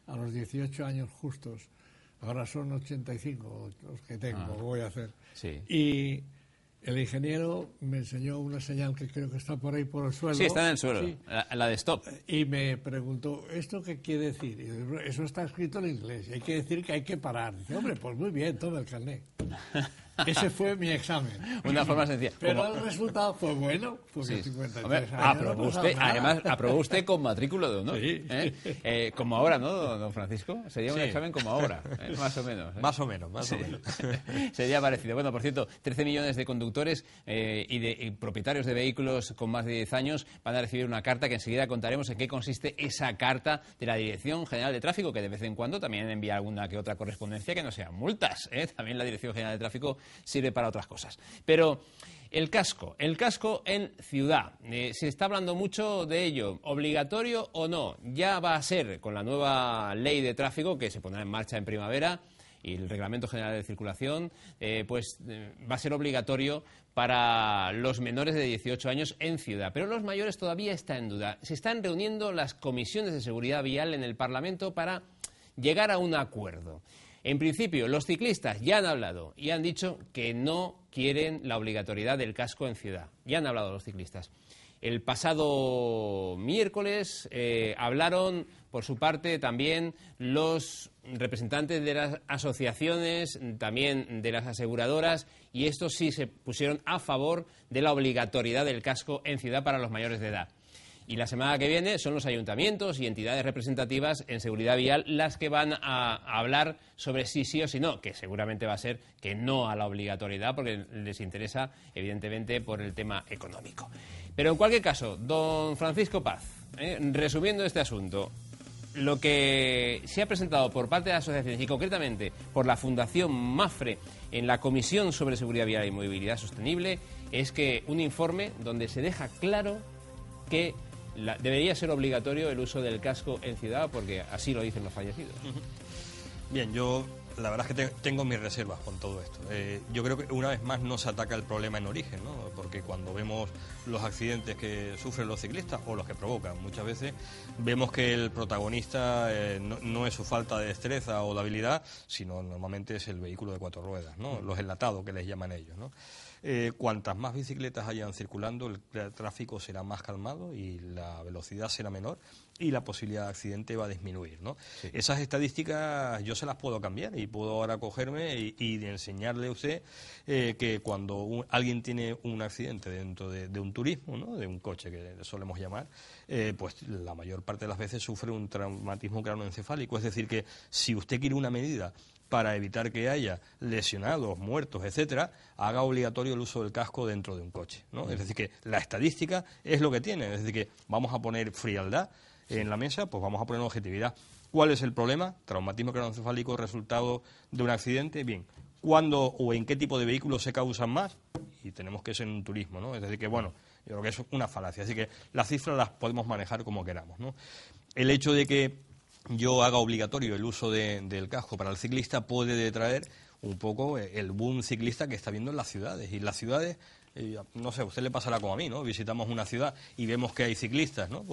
a los 18 años justos. Ahora son 85 los que tengo, voy a hacer. Sí. Y el ingeniero me enseñó una señal que creo que está por ahí por el suelo. Sí, está en el suelo, sí. la de stop. Y me preguntó, ¿esto qué quiere decir? Y digo, eso está escrito en inglés, hay que decir que hay que parar. Dice, hombre, pues muy bien, toma el carnet. Ese fue mi examen. Una forma sencilla. Pero el resultado fue bueno, porque 53 Hombre, años además, aprobó usted con matrícula de honor. Sí. Como ahora, ¿no, don Francisco? Sería un examen como ahora, más o menos. Más o menos. Sería parecido. Bueno, por cierto, 13 millones de conductores y propietarios de vehículos con más de 10 años van a recibir una carta que enseguida contaremos en qué consiste esa carta de la Dirección General de Tráfico, que de vez en cuando también envía alguna que otra correspondencia que no sean multas. También la Dirección General de Tráfico sirve para otras cosas. Pero el casco en ciudad, se está hablando mucho de ello, obligatorio o no, ya va a ser con la nueva ley de tráfico que se pondrá en marcha en primavera y el Reglamento General de Circulación, va a ser obligatorio para los menores de 18 años en ciudad. Pero los mayores todavía está en duda. Se están reuniendo las comisiones de seguridad vial en el Parlamento para llegar a un acuerdo. En principio, los ciclistas ya han hablado y han dicho que no quieren la obligatoriedad del casco en ciudad. Ya han hablado los ciclistas. El pasado miércoles hablaron, por su parte, también los representantes de las asociaciones, también de las aseguradoras, y estos sí se pusieron a favor de la obligatoriedad del casco en ciudad para los mayores de edad. Y la semana que viene son los ayuntamientos y entidades representativas en seguridad vial las que van a hablar sobre si sí o si no, que seguramente va a ser que no a la obligatoriedad porque les interesa, evidentemente, por el tema económico. Pero en cualquier caso, don Francisco Paz, resumiendo este asunto, lo que se ha presentado por parte de las asociaciones y concretamente por la Fundación MAFRE en la Comisión sobre Seguridad Vial y Movilidad Sostenible es que un informe donde se deja claro que debería ser obligatorio el uso del casco en ciudad porque así lo dicen los fallecidos. Bien, yo la verdad es que tengo mis reservas con todo esto. Yo creo que una vez más no se ataca el problema en origen, ¿no? Porque cuando vemos los accidentes que sufren los ciclistas o los que provocan, muchas veces vemos que el protagonista no es su falta de destreza o de habilidad, sino normalmente es el vehículo de 4 ruedas, ¿no? Los enlatados que les llaman ellos, ¿no? Cuantas más bicicletas hayan circulando, el tráfico será más calmado y la velocidad será menor y la posibilidad de accidente va a disminuir, ¿no? Sí. Esas estadísticas yo se las puedo cambiar y puedo ahora cogerme y enseñarle a usted que cuando alguien tiene un accidente dentro de un turismo, ¿no? De un coche que solemos llamar, pues la mayor parte de las veces sufre un traumatismo craneoencefálico. Es decir, que si usted quiere una medida para evitar que haya lesionados, muertos, etcétera, haga obligatorio el uso del casco dentro de un coche, ¿no? Es decir, que la estadística es lo que tiene, es decir, que vamos a poner frialdad en la mesa, pues vamos a poner objetividad. ¿Cuál es el problema? Traumatismo craneoencefálico resultado de un accidente. Bien, ¿cuándo o en qué tipo de vehículos se causan más? Y tenemos que ser en un turismo, ¿no? Es decir, que bueno, yo creo que es una falacia, así que las cifras las podemos manejar como queramos, ¿no? El hecho de que yo haga obligatorio el uso del casco para el ciclista puede detraer un poco el boom ciclista que está viendo en las ciudades. Y las ciudades, no sé, a usted le pasará como a mí, ¿no? Visitamos una ciudad y vemos que hay ciclistas, ¿no?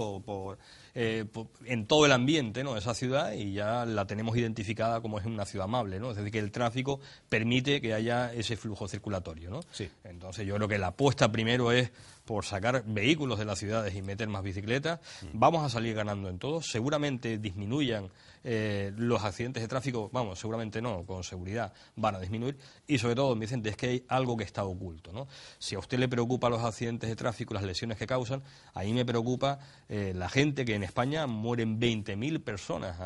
En todo el ambiente, ¿no? De esa ciudad y ya la tenemos identificada como es una ciudad amable, ¿no? Es decir, que el tráfico permite que haya ese flujo circulatorio, ¿no? Sí. Entonces yo creo que la apuesta primero es por sacar vehículos de las ciudades y meter más bicicletas. Vamos a salir ganando en todo. Seguramente disminuyan los accidentes de tráfico, vamos, seguramente no, con seguridad van a disminuir. Y sobre todo, me dicen, es que hay algo que está oculto, ¿no? Si a usted le preocupa los accidentes de tráfico, las lesiones que causan, a mí me preocupa la gente que en España mueren 20.000 personas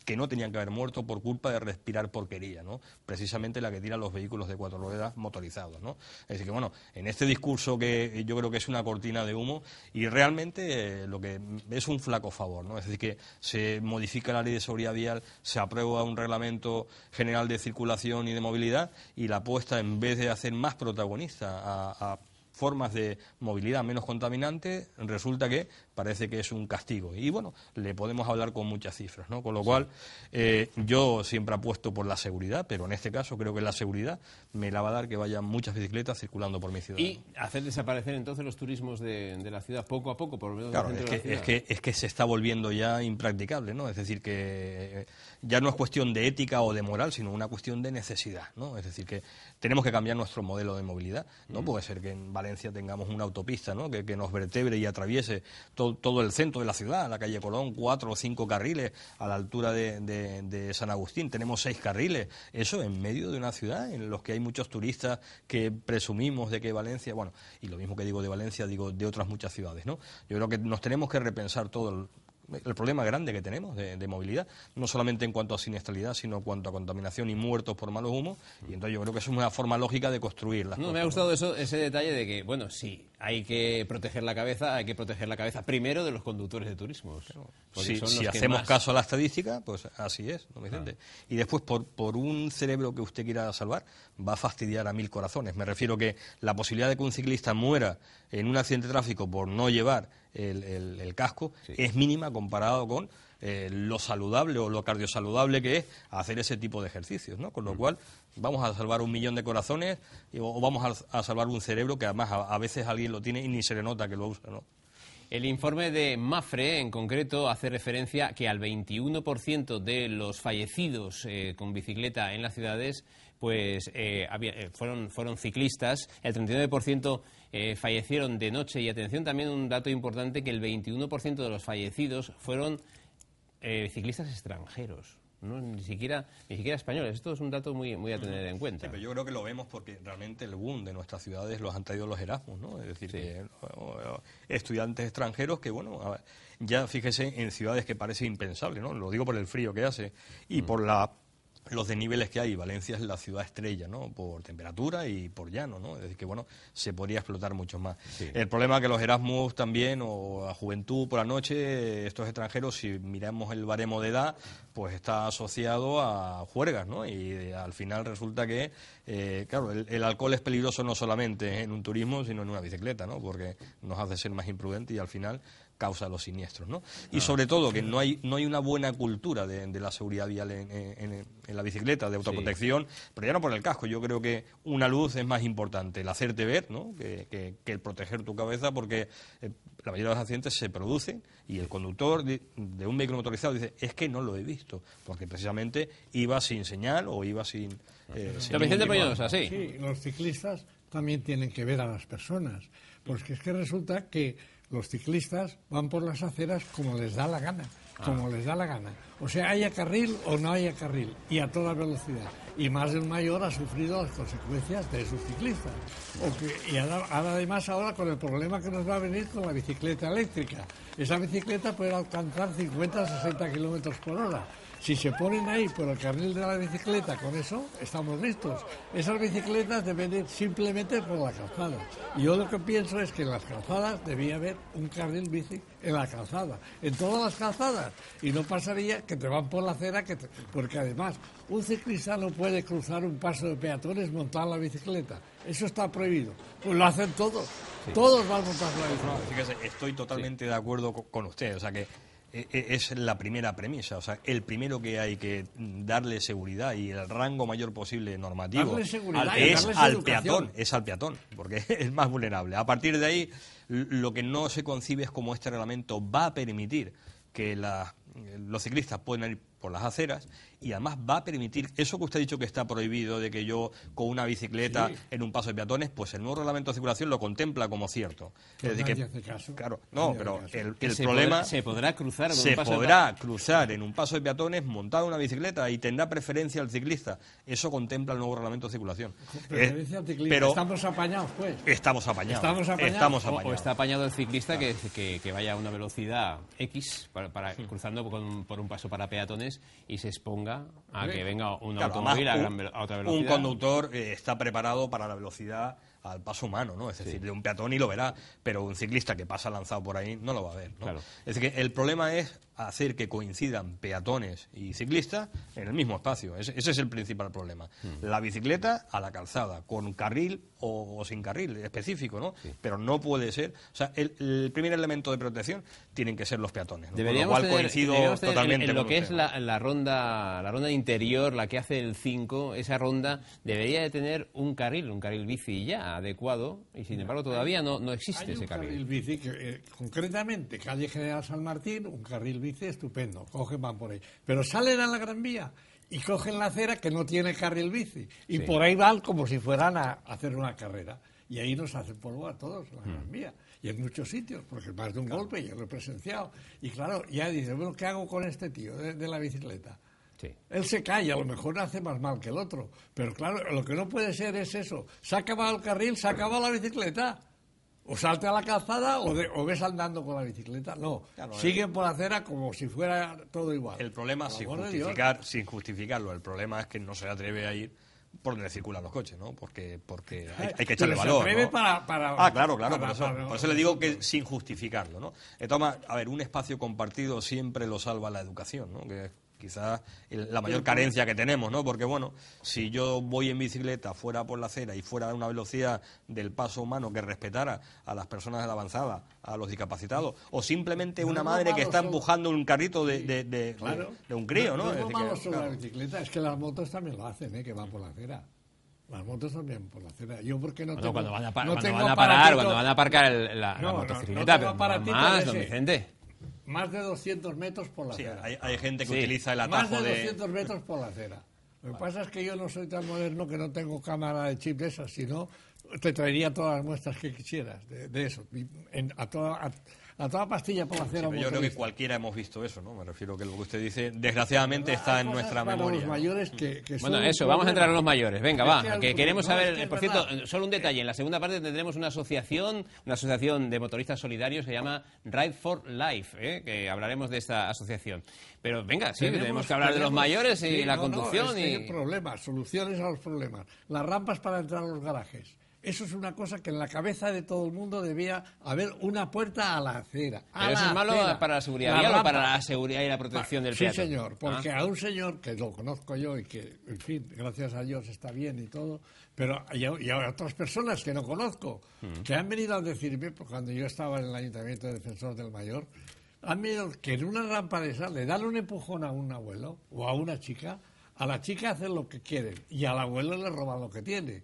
que no tenían que haber muerto por culpa de respirar porquería, ¿no? Precisamente la que tiran los vehículos de 4 ruedas motorizados, ¿no? Es decir, que bueno, en este discurso que yo creo que es una cortina de humo y realmente lo que es un flaco favor, ¿no? Es decir, que se modifica la ley de seguridad vial, se aprueba un reglamento general de circulación y de movilidad y la apuesta, en vez de hacer más protagonista a formas de movilidad menos contaminantes, resulta que parece que es un castigo. Y bueno, le podemos hablar con muchas cifras, ¿no? Con lo cual, yo siempre apuesto por la seguridad, pero en este caso creo que la seguridad me la va a dar que vayan muchas bicicletas circulando por mi ciudad. Y hacer desaparecer entonces los turismos de la ciudad poco a poco, por lo menos claro, del centro de la ciudad. es que se está volviendo ya impracticable, ¿no? Es decir, que ya no es cuestión de ética o de moral, sino una cuestión de necesidad, ¿no? Es decir, que tenemos que cambiar nuestro modelo de movilidad. No puede ser que en Valencia tengamos una autopista, ¿no? que nos vertebre y atraviese todo el centro de la ciudad, la calle Colón, 4 o 5 carriles a la altura de San Agustín. Tenemos 6 carriles. Eso en medio de una ciudad en los que hay muchos turistas que presumimos de que Valencia, bueno, y lo mismo que digo de Valencia, digo de otras muchas ciudades, ¿no? Yo creo que nos tenemos que repensar todo el problema grande que tenemos de movilidad, no solamente en cuanto a siniestralidad, sino en cuanto a contaminación y muertos por malos humos, y entonces yo creo que eso es una forma lógica de construir las cosas. Me ha gustado ese detalle de que, bueno, sí, hay que proteger la cabeza primero de los conductores de turismos. Si hacemos caso a la estadística, pues así es, ¿no, Vicente? Y después, por un cerebro que usted quiera salvar, va a fastidiar a 1000 corazones. Me refiero que la posibilidad de que un ciclista muera en un accidente de tráfico por no llevar el casco es mínima comparado con lo saludable o lo cardiosaludable que es hacer ese tipo de ejercicios, ¿no? Con lo cual vamos a salvar 1 millón de corazones o vamos a salvar un cerebro que además a veces alguien lo tiene y ni se le nota que lo usa, ¿no? El informe de Mapfre, en concreto, hace referencia que al 21% de los fallecidos con bicicleta en las ciudades pues fueron ciclistas, el 39% fallecieron de noche, y atención también un dato importante, que el 21% de los fallecidos fueron ciclistas extranjeros. No, ni siquiera españoles. Esto es un dato muy a tener en cuenta. Sí, pero yo creo que lo vemos porque realmente el boom de nuestras ciudades los han traído los Erasmus, ¿no? Es decir, que estudiantes extranjeros que, bueno, ya fíjese en ciudades que parece impensable, ¿no? Lo digo por el frío que hace y por los desniveles que hay. Valencia es la ciudad estrella, ¿no? Por temperatura y por llano, ¿no? Es decir, que, bueno, se podría explotar mucho más. Sí. El problema es que los Erasmus también, o la juventud por la noche, estos extranjeros, si miramos el baremo de edad, pues está asociado a juergas, ¿no? Y al final resulta que, claro, el alcohol es peligroso no solamente en un turismo, sino en una bicicleta, ¿no? Porque nos hace ser más imprudentes y al final causa los siniestros, ¿no? Y sobre todo que no hay una buena cultura de la seguridad vial en la bicicleta, de autoprotección, pero ya no por el casco. Yo creo que una luz es más importante, el hacerte ver, ¿no? que el proteger tu cabeza, porque la mayoría de los accidentes se producen y el conductor de un vehículo motorizado dice, es que no lo he visto, porque precisamente iba sin señal o iba sin... Sí, los ciclistas también tienen que ver a las personas, porque es que resulta que los ciclistas van por las aceras como les da la gana, O sea, haya carril o no haya carril, y a toda velocidad. Y más de un mayor ha sufrido las consecuencias de sus ciclistas. Y además ahora con el problema que nos va a venir con la bicicleta eléctrica. Esa bicicleta puede alcanzar 50 o 60 kilómetros por hora. Si se ponen ahí por el carril de la bicicleta, con eso estamos listos. Esas bicicletas deben ir simplemente por la calzada. Y yo lo que pienso es que en las calzadas debía haber un carril bici en la calzada, en todas las calzadas. Y no pasaría que te van por la acera, porque además un ciclista no puede cruzar un paso de peatones montar la bicicleta. Eso está prohibido. Pues lo hacen todos. Sí. Todos van a montar la bicicleta. Fíjese, estoy totalmente de acuerdo con usted. O sea que es la primera premisa, o sea, el primero que hay que darle seguridad y el rango mayor posible normativo es al peatón, porque es más vulnerable. A partir de ahí, lo que no se concibe es cómo este reglamento va a permitir que los ciclistas puedan ir por las aceras y además va a permitir eso que usted ha dicho que está prohibido, de que yo con una bicicleta en un paso de peatones, pues el nuevo reglamento de circulación lo contempla como cierto. Es decir, que hace caso. Claro, no, pero el problema se podrá cruzar en un paso de peatones montado en una bicicleta y tendrá preferencia al ciclista. Eso contempla el nuevo reglamento de circulación. Preferencia al ciclista. Pero estamos apañados, pues. Estamos apañados. O está apañado el ciclista que vaya a una velocidad X cruzando por un paso para peatones y se exponga a que venga un automóvil a otra velocidad. Un conductor está preparado para la velocidad al paso humano, ¿no? Es decir, de un peatón y lo verá, pero un ciclista que pasa lanzado por ahí no lo va a ver, ¿no? Claro. Es decir, que el problema es hacer que coincidan peatones y ciclistas en el mismo espacio. Ese es el principal problema. La bicicleta a la calzada, con carril o sin carril específico, ¿no? Sí. Pero no puede ser... O sea, el primer elemento de protección tienen que ser los peatones, ¿no? Deberíamos con lo cual coincido totalmente en lo con que usted. es la ronda interior, la que hace el 5, esa ronda debería de tener un carril bici ya adecuado, y sin embargo todavía no existe ese carril. Hay un carril bici, concretamente, calle General San Martín, un carril bici estupendo, cogen, van por ahí. Pero salen a la Gran Vía y cogen la acera que no tiene carril bici. Y por ahí van como si fueran a hacer una carrera. Y ahí nos hacen polvo a todos, la Gran Vía. Y en muchos sitios, porque más de un golpe, yo lo he presenciado. Y claro, ya dices, bueno, ¿qué hago con este tío de la bicicleta? Sí. Él se cae, a lo mejor hace más mal que el otro. Pero claro, lo que no puede ser es eso. Se ha acabado el carril, se ha acabado la bicicleta. O salte a la calzada o ves andando con la bicicleta. No, claro, siguen por la acera como si fuera todo igual. El problema, sin justificarlo, el problema es que no se atreve a ir por donde circulan los coches, ¿no? Porque hay que echarle valor, se atreve, ¿no? Claro, por eso le digo que sin justificarlo, ¿no? A ver, un espacio compartido siempre lo salva la educación, ¿no? Que quizás la mayor carencia que tenemos, ¿no? Porque, bueno, si yo voy en bicicleta fuera por la acera y fuera a una velocidad del paso humano que respetara a las personas de la avanzada, a los discapacitados, o simplemente una madre que está empujando un carrito de un crío, ¿no? No es malo sobre la bicicleta, es que las motos también lo hacen, que van por la acera. Las motos también por la acera. Yo porque no tengo... Cuando van a aparcar la motocicleta, pero más, don Vicente. Más de 200 metros por la acera. Hay gente que utiliza el atajo más de 200 metros por la acera. Lo que pasa es que yo no soy tan moderno que no tengo cámara de chip de esas, sino te traería todas las muestras que quisieras de eso. A toda pastilla por la acera. Yo creo que cualquiera hemos visto eso, ¿no? Me refiero que lo que usted dice, desgraciadamente, está en nuestra memoria. Los mayores que bueno, eso, vamos a entrar a los mayores. Venga, va, que queremos saber... Por cierto, solo un detalle. En la segunda parte tendremos una asociación de motoristas solidarios, se llama Ride for Life, que hablaremos de esta asociación. Pero venga, sí, tenemos que hablar de los mayores y la conducción. Problemas, soluciones a los problemas. Las rampas para entrar a los garajes. Eso es una cosa que en la cabeza de todo el mundo debía haber una puerta a la acera. ¿Pero eso es malo para la seguridad vial o para la seguridad y la protección del peatón? Sí, señor, porque a un señor, que lo conozco yo y que, en fin, gracias a Dios está bien y todo, pero y a otras personas que no conozco, que han venido a decirme, pues, cuando yo estaba en el Ayuntamiento de Defensor del Mayor, han venido que en una rampa de esa le dan un empujón a un abuelo o a una chica, a la chica hacen lo que quieren y al abuelo le roban lo que tiene.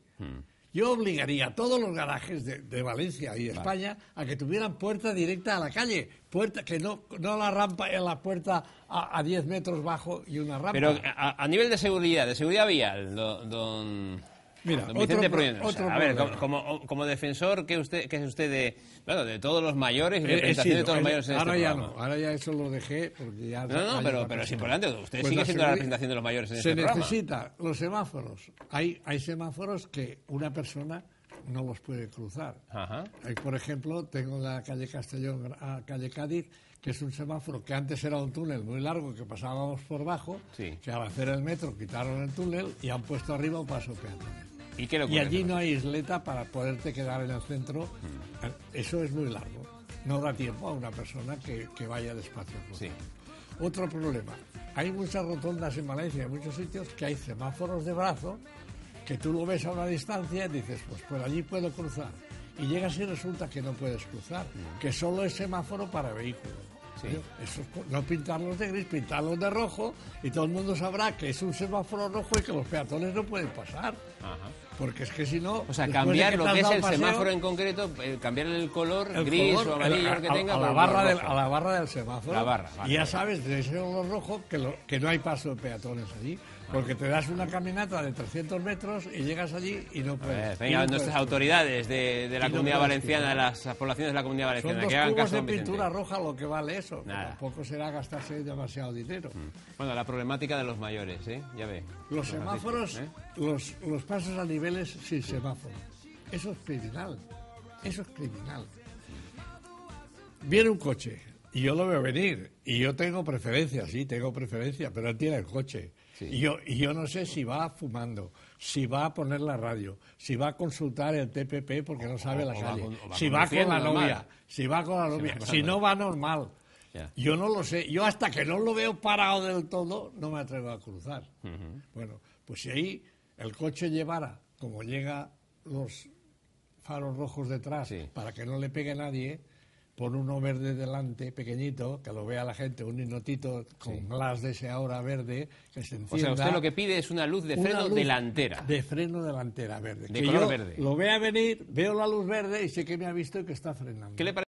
Yo obligaría a todos los garajes de Valencia y de España a que tuvieran puerta directa a la calle, puerta que no la rampa en la puerta a 10 metros bajo y una rampa. Pero a nivel de seguridad vial, don Vicente Prudencio, a ver, como defensor que es usted de todos los mayores y representación de todos los mayores en ahora este ya programa. Ahora ya eso lo dejé porque ya... pero es importante, usted sigue siendo la representación de los mayores en este programa. Se necesita los semáforos. Hay semáforos que una persona no los puede cruzar. Hay, por ejemplo, tengo la calle Castellón a calle Cádiz, que es un semáforo que antes era un túnel muy largo que pasábamos por bajo, que al hacer el metro quitaron el túnel y han puesto arriba un paso peatonal. Y allí no hay isleta para poderte quedar en el centro. Eso es muy largo. No da tiempo a una persona que vaya despacio. Otro problema. Hay muchas rotondas en Valencia, en muchos sitios, que hay semáforos de brazo que tú lo ves a una distancia y dices, pues por allí puedo cruzar. Y llegas y resulta que no puedes cruzar, que solo es semáforo para vehículos. Eso, no pintarlos de gris, pintarlos de rojo, y todo el mundo sabrá que es un semáforo rojo y que los peatones no pueden pasar. Porque es que si no... O sea, cambiar lo que es el semáforo en concreto, cambiar el color gris o amarillo que tenga... A la barra del semáforo. Y ya sabes, de ese color rojo, que no hay paso de peatones allí. Porque te das una caminata de 300 metros y llegas allí y no puedes. Venga, nuestras autoridades de la Comunidad Valenciana, de las poblaciones de la Comunidad Valenciana, que hagan caso. Son 2 cubos de pintura roja lo que vale eso. Tampoco será gastarse demasiado dinero. Bueno, la problemática de los mayores, ya ve. Los semáforos, los pasos a niveles sin semáforo. Eso es criminal. Viene un coche y yo lo veo venir y yo tengo preferencia, pero él tiene el coche. Y yo no sé si va fumando, si va a poner la radio, si va a consultar el TPP porque no sabe la calle, si va con la novia, si no va normal. Ya. Yo no lo sé. Yo hasta que no lo veo parado del todo, no me atrevo a cruzar. Bueno, pues si ahí el coche llevara, como llega los faros rojos detrás, sí, para que no le pegue nadie, pon uno verde delante, pequeñito, que lo vea la gente, un minutito con glass de ese ahora verde, que se encienda. O sea, usted lo que pide es una luz de freno delantera. De freno delantera verde. De que color yo verde. Lo vea venir, veo la luz verde y sé que me ha visto y que está frenando. ¿Qué le parece?